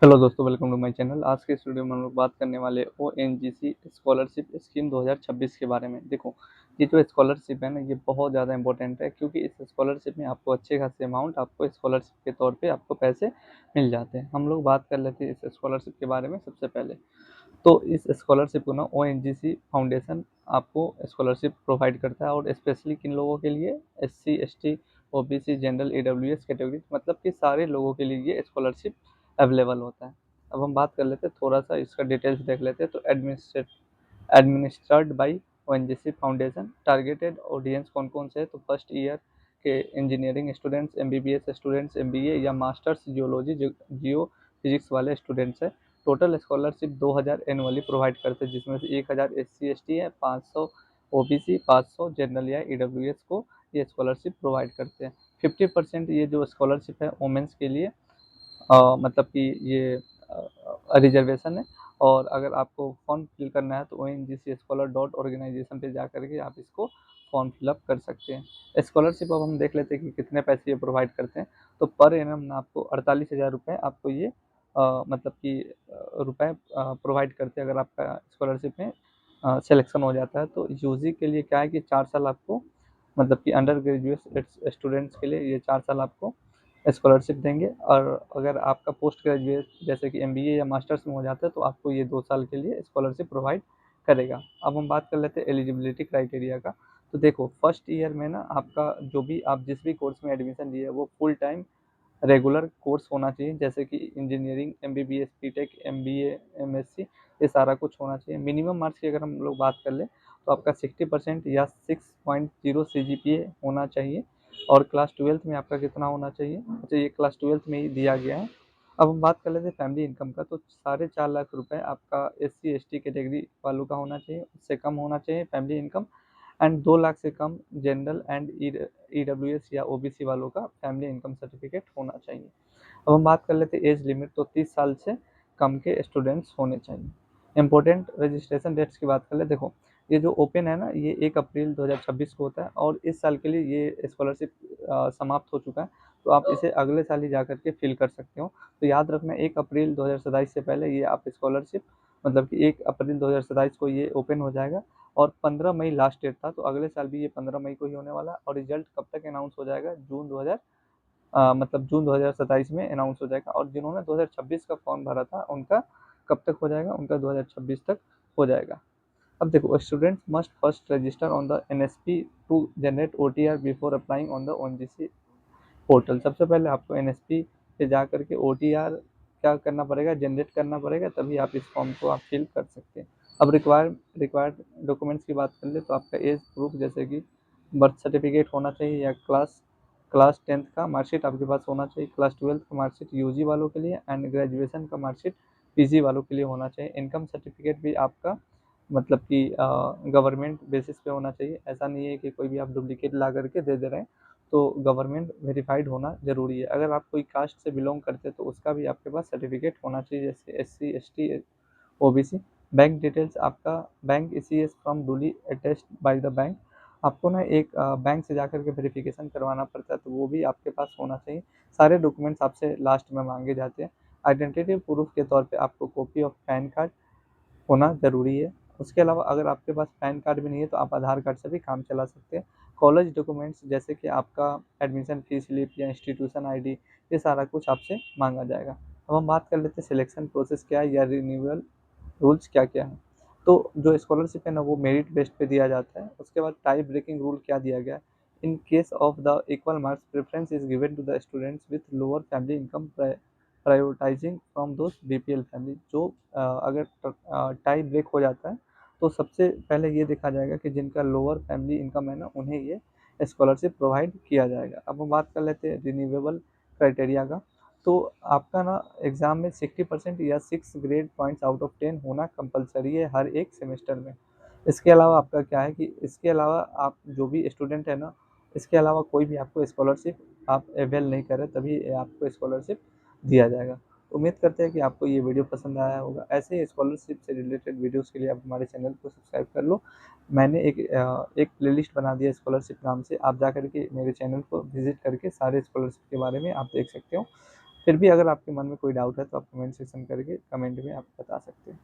Hello दोस्तों, welcome to my channel. आज के इस वीडियो में हम लोग बात करने वाले ओएनजीसी स्कॉलरशिप स्कीम 2026 के बारे में। देखो, ये जो स्कॉलरशिप है ना, ये बहुत ज़्यादा इंपॉर्टेंट है क्योंकि इस स्कॉलरशिप में आपको अच्छे खासे अमाउंट आपको स्कॉलरशिप के तौर पे आपको पैसे मिल जाते हैं। हम लोग बात कर लेते हैं इस स्कॉलरशिप के बारे में। सबसे पहले तो इस स्कॉलरशिप को ना ओएनजीसी फाउंडेशन आपको स्कॉलरशिप प्रोवाइड करता है, और स्पेशली किन लोगों के लिए? SC, ST, OBC, general, EWS category, मतलब कि सारे लोगों के लिए ये स्कॉलरशिप अवेलेबल होता है। अब हम बात कर लेते हैं, थोड़ा सा इसका डिटेल्स देख लेते हैं। तो administered by ONGC foundation. Targeted audience कौन कौन से है? तो फर्स्ट ईयर के engineering students, MBBS students, MBA या मास्टर्स जियोलॉजी जियो फिजिक्स वाले स्टूडेंट्स है। टोटल स्कॉलरशिप 2000 एनुअली प्रोवाइड करते हैं, जिसमें से 1000 एससी एसटी है, 500 ओबीसी, 500 जनरल या ईडब्ल्यूएस को ये स्कॉलरशिप प्रोवाइड करते हैं। 50% ये जो स्कॉलरशिप है वुमेंस के लिए, मतलब कि ये रिजर्वेशन है। और अगर आपको फॉर्म फिल करना है तो ओ एन जी सी स्कॉलर डॉट ऑर्गेनाइजेशन पे जा करके आप इसको फॉर्म फिलअप कर सकते हैं। स्कॉलरशिप अब हम देख लेते हैं कि कितने पैसे ये प्रोवाइड करते हैं। तो पर एनम आपको 48,000 रुपये आपको ये मतलब कि रुपए प्रोवाइड करते हैं अगर आपका स्कॉलरशिप में सिलेक्शन हो जाता है। तो यूजी के लिए क्या है कि 4 साल आपको, मतलब कि अंडर ग्रेजुएट स्टूडेंट्स के लिए ये 4 साल आपको स्कॉलरशिप देंगे। और अगर आपका पोस्ट ग्रेजुएट जैसे कि एमबीए या मास्टर्स में हो जाता है तो आपको ये 2 साल के लिए स्कॉलरशिप प्रोवाइड करेगा। अब हम बात कर लेते हैं एलिजिबिलिटी क्राइटेरिया का। तो देखो, फर्स्ट ईयर में ना आपका जो भी आप जिस भी कोर्स में एडमिशन लिए वो फुल टाइम रेगुलर कोर्स होना चाहिए, जैसे कि engineering, MBBS, BTech, MBA, MSc, ये सारा कुछ होना चाहिए। मिनिमम मार्क्स की अगर हम लोग बात कर लें तो आपका 60% या 6.0 सीजीपीए होना चाहिए। और क्लास ट्वेल्थ में आपका कितना होना चाहिए? अच्छा, ये क्लास ट्वेल्थ में ही दिया गया है। अब हम बात कर लेते हैं फैमिली इनकम का। तो 4.5 लाख रुपए आपका एससी एसटी कैटेगरी वालों का होना चाहिए, उससे कम होना चाहिए फैमिली इनकम। एंड 2 लाख से कम जनरल एंड ईडब्ल्यूएस या ओबीसी वालों का फैमिली इनकम सर्टिफिकेट होना चाहिए। अब हम बात कर लेते हैं एज लिमिट। तो 30 साल से कम के स्टूडेंट्स होने चाहिए। इंपॉर्टेंट रजिस्ट्रेशन डेट्स की बात कर ले। देखो, ये जो ओपन है ना, ये 1 अप्रैल 2026 को होता है, और इस साल के लिए ये स्कॉलरशिप समाप्त हो चुका है। तो आप इसे अगले साल ही जा करके फिल कर सकते हो। तो याद रखना, 1 अप्रैल 2027 से पहले ये आप स्कॉलरशिप, मतलब कि 1 अप्रैल 2027 को ये ओपन हो जाएगा। और 15 मई लास्ट डेट था, तो अगले साल भी ये 15 मई को ही होने वाला है। और रिजल्ट कब तक अनाउंस हो जाएगा? मतलब जून 2027 में अनाउंस हो जाएगा। और जिन्होंने 2026 का फॉर्म भरा था उनका कब तक हो जाएगा? उनका 2026 तक हो जाएगा। अब देखो, students must first register on the NSP to generate OTR before applying on the ONGC portal. सबसे पहले आपको एनएसपी पे जा करके ओटीआर क्या करना पड़ेगा? जनरेट करना पड़ेगा, तभी आप इस फॉर्म को आप फिल कर सकते हैं। अब रिक्वायर्ड डॉक्यूमेंट्स की बात कर ले तो आपका एज प्रूफ, जैसे कि बर्थ सर्टिफिकेट होना चाहिए, या क्लास क्लास 10th का मार्कशीट आपके पास होना चाहिए, क्लास 12th का मार्कशीट यूजी वालों के लिए, एंड ग्रेजुएशन का मार्कशीट पीजी वालों के लिए होना चाहिए। इनकम सर्टिफिकेट भी आपका, मतलब कि गवर्नमेंट बेसिस पे होना चाहिए। ऐसा नहीं है कि कोई भी आप डुप्लीकेट ला करके दे रहे हैं। तो गवर्नमेंट वेरीफाइड होना ज़रूरी है। अगर आप कोई कास्ट से बिलोंग करते हैं तो उसका भी आपके पास सर्टिफिकेट होना चाहिए, जैसे SC, ST, OBC. Bank details आपका, bank ECS form duly attested by the bank. आपको ना एक बैंक से जाकर के वेरिफिकेशन करवाना पड़ता है, तो वो भी आपके पास होना चाहिए। सारे डॉक्यूमेंट्स आपसे लास्ट में मांगे जाते हैं। आइडेंटिटी प्रूफ के तौर पे आपको कॉपी ऑफ पैन कार्ड होना ज़रूरी है। उसके अलावा अगर आपके पास पैन कार्ड भी नहीं है तो आप आधार कार्ड से भी काम चला सकते हैं। कॉलेज डॉक्यूमेंट्स जैसे कि आपका एडमिशन फी स्लिप या इंस्टीट्यूशन आईडी, ये सारा कुछ आपसे मांगा जाएगा। अब हम बात कर लेते हैं सिलेक्शन प्रोसेस क्या है या रिन्यूअल रूल्स क्या-क्या हैं। तो जो स्कॉलरशिप है ना, वो मेरिट बेस्ड पे दिया जाता है। उसके बाद टाई ब्रेकिंग रूल क्या दिया गया है? In case of the equal marks preference is given to the students with lower family income prioritizing from those BPL family. जो अगर टाई ब्रेक हो जाता है तो सबसे पहले ये देखा जाएगा कि जिनका लोअर फैमिली इनकम है ना, उन्हें ये स्कॉलरशिप प्रोवाइड किया जाएगा। अब हम बात कर लेते हैं रिन्यूएबल क्राइटेरिया का। तो आपका ना एग्ज़ाम में 60% या 6 ग्रेड पॉइंट्स आउट ऑफ 10 होना कंपलसरी है हर एक सेमेस्टर में। इसके अलावा आपका क्या है कि इसके अलावा आप जो भी स्टूडेंट है ना, इसके अलावा कोई भी आपको स्कॉलरशिप आप अवेल नहीं करें, तभी आपको स्कॉलरशिप दिया जाएगा। उम्मीद करते हैं कि आपको ये वीडियो पसंद आया होगा। ऐसे ही स्कॉलरशिप से रिलेटेड वीडियोज़ के लिए आप हमारे चैनल को सब्सक्राइब कर लो। मैंने एक प्लेलिस्ट बना दिया स्कॉलरशिप नाम से, आप जा कर के मेरे चैनल को विज़िट करके सारे स्कॉलरशिप के बारे में आप देख सकते हो। फिर भी अगर आपके मन में कोई डाउट है तो आप कमेंट सेक्शन करके कमेंट में आप बता सकते हैं।